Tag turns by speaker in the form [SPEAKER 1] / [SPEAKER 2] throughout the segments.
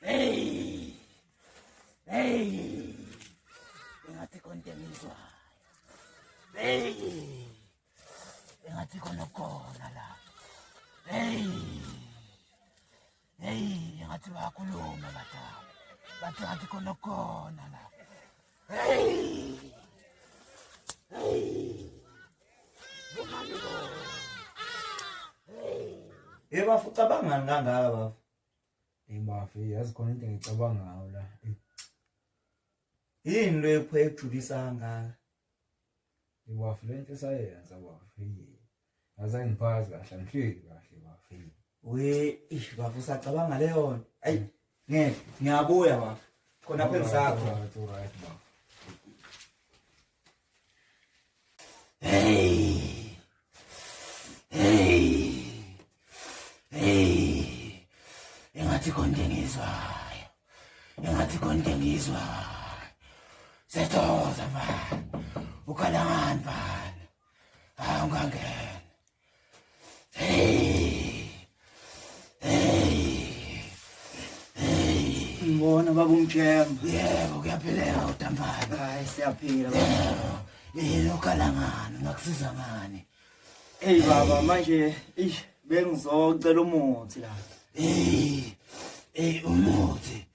[SPEAKER 1] Hey, hey, engathi konke ngizwayo. Hey, engathi khona la. Hey, hey, engathi bayakhuluma badala. Bathi engathi khona la. Hey, hey, Bumalo. Hey.
[SPEAKER 2] Bafu ucabangani kangaka bafu?
[SPEAKER 3] Bafu yazi khona into engicabanga ngayo la.
[SPEAKER 2] Yini lo epho ejulisa kangaka?
[SPEAKER 3] Bafu lento esayenza bafu. Azange ngiphazi kahle ngihleli kahle bafu.
[SPEAKER 2] Bafu usacabanga leyo nto. Ayi, ngeke ngiyabuya bafu. Khona phe ngisakho.
[SPEAKER 3] Right bafu.
[SPEAKER 1] Hey, hey, hey, engathi konke ngizwayo, engathi konke ngizwayo. Sethoza mfana, ukhalangani mfana, ungangena. Hey, hey, hey.
[SPEAKER 2] Ngibona baba umjembe.
[SPEAKER 1] Yebo, kuyaphileka uDampana.
[SPEAKER 2] Hayi siyaphila.
[SPEAKER 1] Yini ukhalangani, ngakusiza ngani?
[SPEAKER 2] Hey baba manje bengizocela umuthi la.
[SPEAKER 1] Umuthi.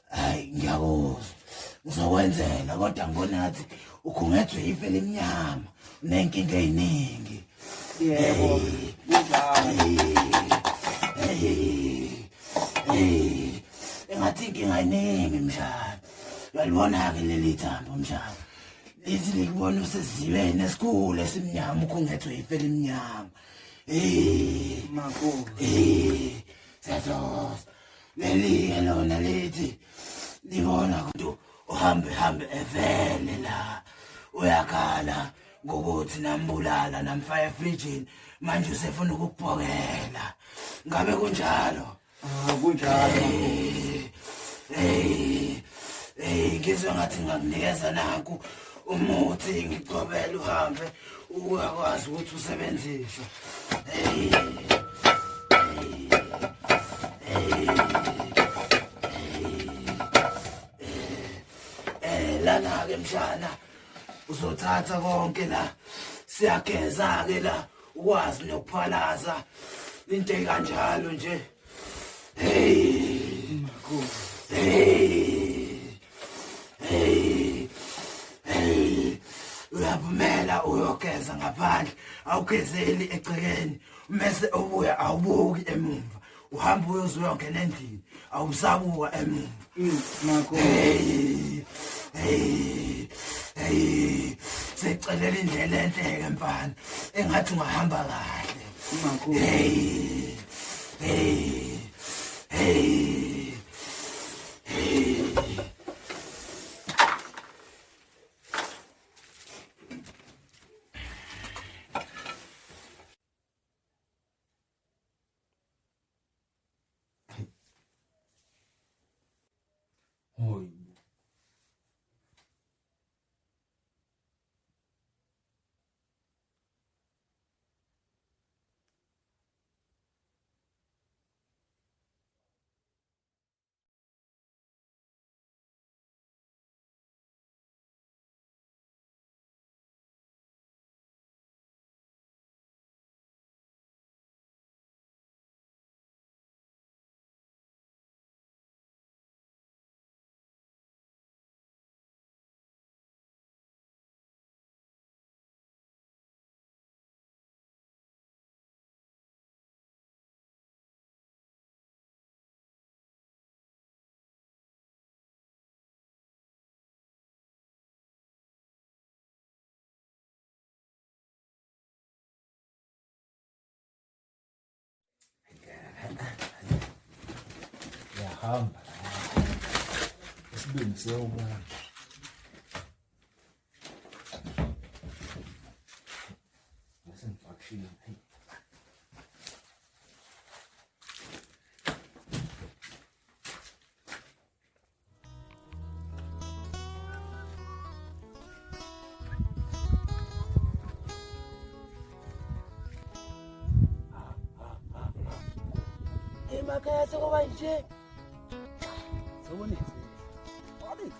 [SPEAKER 1] Hayi ngiyakuzwa. Ngizokwenzela kodwa ngibona ngathi ukhungethwe ife lemnyama, unenkinga eziningi.
[SPEAKER 2] Yebo,
[SPEAKER 1] Engathi inkinga eziningi mshana. Uyalibona-ke leli thambo mshana. Lithi likubona usezibeni esikhulu esimnyama ukhungethwe ife lemnyama.
[SPEAKER 2] Makho.
[SPEAKER 1] Sethoza. Leli lona lithi libona ukuthi uhambe evele la. Uyakhala ngokuthi nambulala namfaya efrijini manje usefuna ukukubhokela. Ngabe kunjalo?
[SPEAKER 2] Kunjalo.
[SPEAKER 1] Ngizwe ngathi ngakunikeza naku umuthi ngicobela uhambe uyakwazi ukuthi usebenziswe. Lana-ke mshana uzothatha konke la, siyageza-ke la, ukwazi nokuphalaza into ekanjalo nje. Uyaphumela uyogeza ngaphandle, awugezeli egcekeni, mese ubuya awubuki emumva, uhamba uyozuyongena endlini, awusabuka emumva.
[SPEAKER 2] Makho.
[SPEAKER 1] Secelela indlela enhle-ke mfana, engathi ungahamba kahle.
[SPEAKER 2] Makho.
[SPEAKER 3] Hoy. Yahamba. Isibindi siyawubona. Nasengifakishile.
[SPEAKER 1] Emakhaya sekuba nje
[SPEAKER 4] ubonise. Awalithi.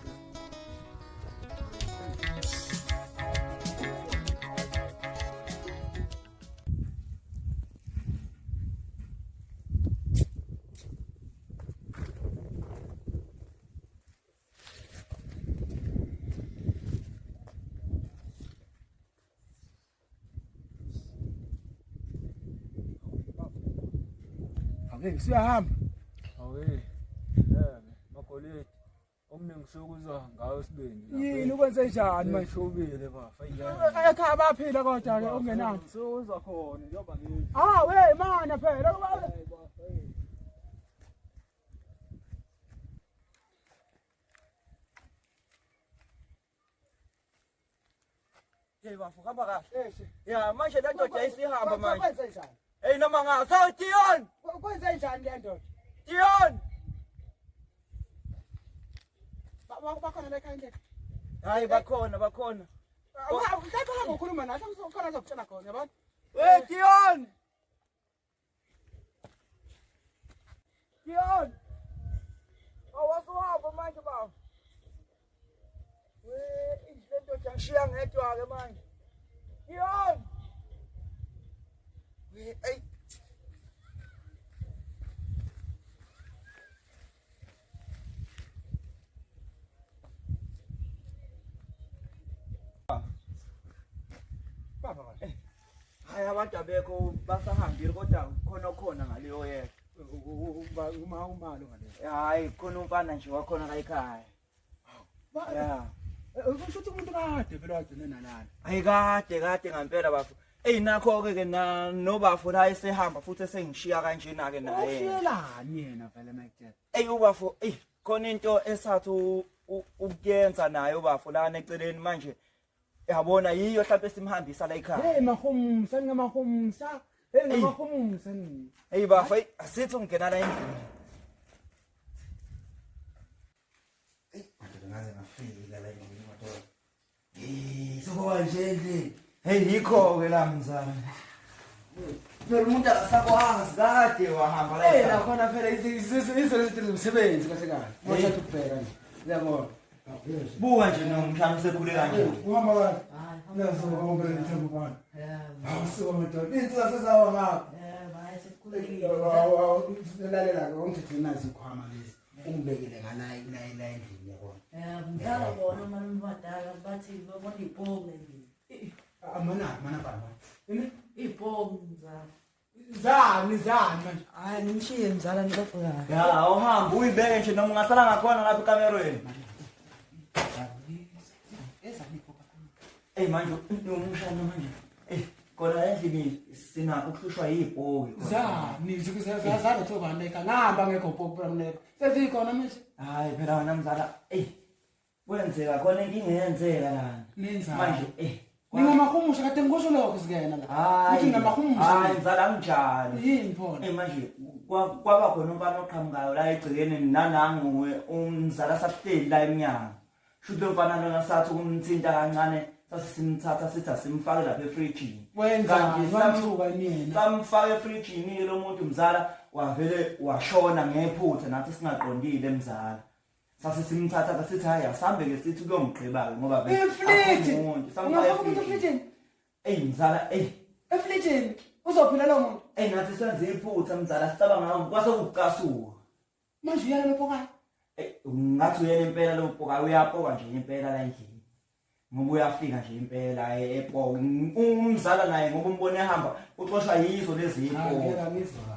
[SPEAKER 4] Ake siyahamba.
[SPEAKER 3] Awe. Makoleti. Okunengisukuzwa ngawo sibendi.
[SPEAKER 4] Yini ukwenze njani manje?
[SPEAKER 3] Shobile bafa.
[SPEAKER 4] Ekhaya baphila kodwa ke ongenani.
[SPEAKER 3] Sokuzwa khona njengoba ngithi.
[SPEAKER 4] We mana phela.
[SPEAKER 2] Hey bafu hamba kahle. Ya manje le ndoda isihamba manje.
[SPEAKER 4] Kwenze njani?
[SPEAKER 2] Hey noma ngaso Dion.
[SPEAKER 4] Kwenze njani le ndoda?
[SPEAKER 2] Dion.
[SPEAKER 4] Bakhona la ekhaya ngeke.
[SPEAKER 2] Hayi bakhona.
[SPEAKER 4] Ngeke ngokhuluma nathi ngizokhala ngizokutshela khona yabona.
[SPEAKER 2] Hey Dion. Awasuhamba manje baba. Le ndoda ngishiya ngedwa ke manje. Dion. Hey. Hayi abantu abekho basahambile kodwa khona ngaleyo yeka.
[SPEAKER 4] Umalo ngale.
[SPEAKER 2] Hayi khona umfana nje wakhona la ekhaya. Ya.
[SPEAKER 4] Kusho ukuthi umuntu kade phela wagcina nalana.
[SPEAKER 2] Hayi kade ngempela bafu. Nakho ke nobafu la esehamba futhi esengishiya kanjena ke naye.
[SPEAKER 4] Ushiyelani yena vele Mike?
[SPEAKER 2] Ubafu khona into esathi ukuyenza nayo bafu lana eceleni manje. Yabona yiyo mhlawumbe simhambisa la ekhaya.
[SPEAKER 4] Mahumsa ngamahumsa. Ngamahumsa ni.
[SPEAKER 2] Bafu asithi ungena la endlini.
[SPEAKER 1] Ngaze ngafika la endlini madoda. Sokuba nje endlini.
[SPEAKER 2] Yikho ke la mzala. Phela umuntu akasakwazi kade wahamba la.
[SPEAKER 4] La khona phela izinto zomsebenzi kahle kahle. Ngothatha ukubheka nje. Uyabona.
[SPEAKER 2] Buka nje nomshana sekhule kanje.
[SPEAKER 4] Uhamba kahle. Nazo ngoba ngithemba bani. Awusuka madoda. Insizwa sezawa ngapha. Lalela ke ungithi nazi ikhwama lezi. Ungibekele ngala endlini yabona.
[SPEAKER 5] Ngidala bona manje badala bathi babona ibhongo endlini.
[SPEAKER 4] Mana baba.
[SPEAKER 5] Ibhongo mzala.
[SPEAKER 4] Zani manje.
[SPEAKER 5] Hayi ngishiye mzala ngilofika.
[SPEAKER 2] Ya uhamba uyibeke nje noma ungasala ngakhona lapha ekamerweni. Manje umshana manje. Kona endlini sinakho ukuhlushwa yibhoki.
[SPEAKER 4] Zani zizazana thobana eka ngihamba ngekho bhoki mneke. Sezikhona manje.
[SPEAKER 2] Hayi phela wena mzala kwenzeka khona inkinga eyenzeka lana. Manje
[SPEAKER 4] Ngingamahumusha kade ngikusho lokho sikena la. Uthi ngamahumusha.
[SPEAKER 2] Hayi mzala ngijani.
[SPEAKER 4] Yini phona?
[SPEAKER 2] Manje kwaba khona umfana oqhamukayo la egcikeni nanangu umzala sahleli la eminyaka. Shuthe umfana lona sathi ukumthinta kancane sasimthatha sithi asimfake lapha efrijini.
[SPEAKER 4] Wenza ngithuka yena.
[SPEAKER 2] Samfaka efrijini lo muntu mzala wavele washona ngephutha nathi singaqondile mzala. Sase simthatha sithi hayi asambe ke sithi kuyomgqiba ke ngoba vele
[SPEAKER 4] umuntu samfaka efrijini.
[SPEAKER 2] Mzala
[SPEAKER 4] efrijini uzophila lo muntu.
[SPEAKER 2] Nathi senze iphutha mzala sicabanga ngawo kwase ukukasuka.
[SPEAKER 4] Manje uyala lopoka.
[SPEAKER 2] Ngathi uyena impela lo poka uyapoka nje impela la endlini. Ngoba uyafika nje impela epoka. Umzala naye ngoba umbone ehamba uxoshwa yizo lezi ipoka.
[SPEAKER 4] Ngeke ngizwa.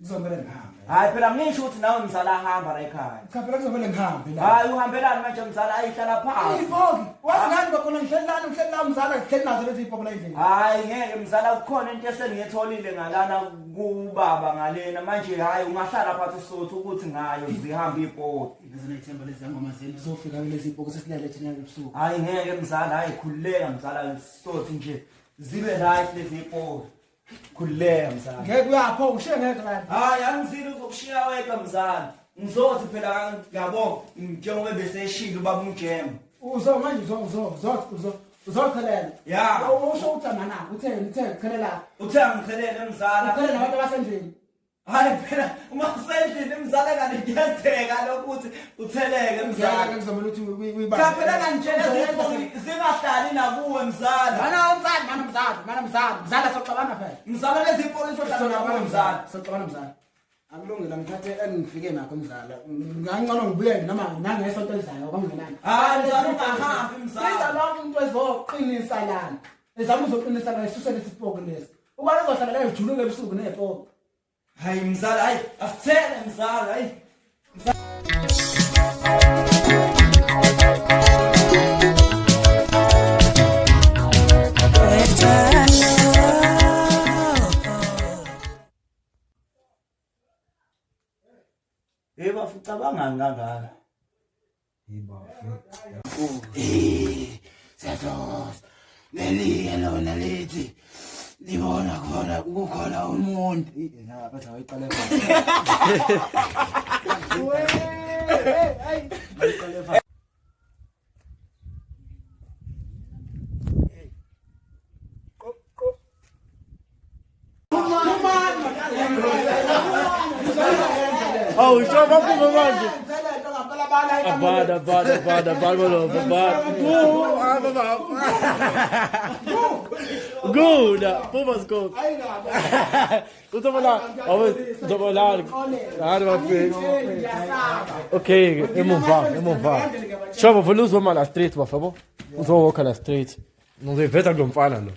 [SPEAKER 4] Ngizomela ngihambe.
[SPEAKER 2] Hayi phela ngisho ukuthi nawe mzala ahamba la ekhaya.
[SPEAKER 4] Cha phela ngizomela ngihambe la.
[SPEAKER 2] Hayi uhambelani manje mzala ayihlala phansi.
[SPEAKER 4] Ipoki. Wazi ngani bakhona ngihlelana mzala ngihleli nazo lezi ipoki la endlini.
[SPEAKER 2] Hayi ngeke mzala kukhona into esengiyitholile ngalana kubaba ngalena manje hayi ungahlala phansi usotho ukuthi ngayo zihamba ipoki.
[SPEAKER 4] Ngizoyithemba lezi ngoma zeni zizofika lezi ipoki sesilele thina ebusuku.
[SPEAKER 2] Hayi ngeke mzala hayi khululeka mzala sothi nje zibe right lezi ipoki. Khululeka mzala.
[SPEAKER 4] Ngeke uyapho ushiye ngeke la.
[SPEAKER 2] Hayi angizile uzokushiya wedwa mzala. Ngizothi phela ngiyabonga njengoba bese eshilo baba umjemo.
[SPEAKER 4] Uzo manje uzokhelela.
[SPEAKER 2] Ya.
[SPEAKER 4] Usho uthana na uthe khelela.
[SPEAKER 2] Uthe angikhelele mzala.
[SPEAKER 4] Ukhelela abantu abasendlini.
[SPEAKER 2] Hayi phela uma usendlini mzala kanti kuyenzeka lokuthi utheleke mzala.
[SPEAKER 4] Ngizomela ukuthi
[SPEAKER 2] Cha phela kanjena zingahlali nakuwe mzala.
[SPEAKER 4] mzala soxabana phela.
[SPEAKER 2] Mzala lezi polisi ohlala nakuwe mzala.
[SPEAKER 4] Soxabana mzala. Akulungile ngithathe engifike nakho mzala. Ngangcono ngibuye noma nangesonto elizayo kwakungenani.
[SPEAKER 2] Hayi mzala ungahambi mzala.
[SPEAKER 4] Sizalonke umuntu wezoqinisa lana. Ezama uzoqinisa la isusele isipoko lesi. Ubani uzohlala la ejulule ebusuku nepoko.
[SPEAKER 2] Hayi mzala hayi asithele mzala hayi. Bafucabanga ngangaka.
[SPEAKER 1] Siyathos. Leliye lona lithi libona khona kukhona umuntu.
[SPEAKER 4] Bathi ayiqale.
[SPEAKER 6] Oh, ushova kuba manje. Abada lo, abada. Good, Puma's good. Utomola. Okay, vamos lá. Chama, vou luz uma na street, por favor. Vamos colocar na street. Não deve ver tá glumfana, não.